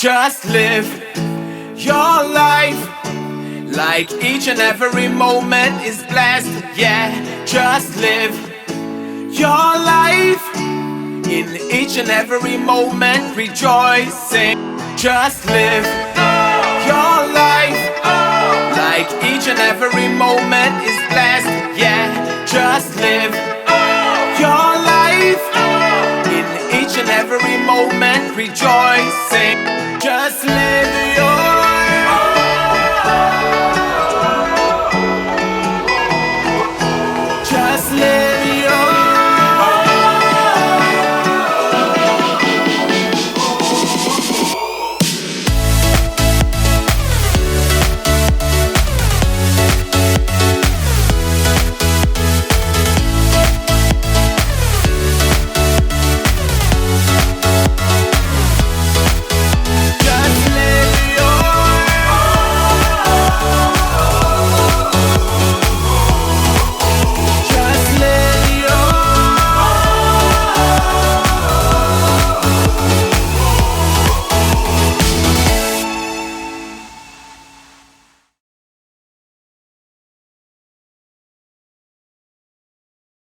Just live your life like each and every moment is blessed. Yeah, just live your life in each and every moment, rejoicing. Just live your life like each and every moment is blessed. Yeah, just live your life in each and every moment, rejoicing.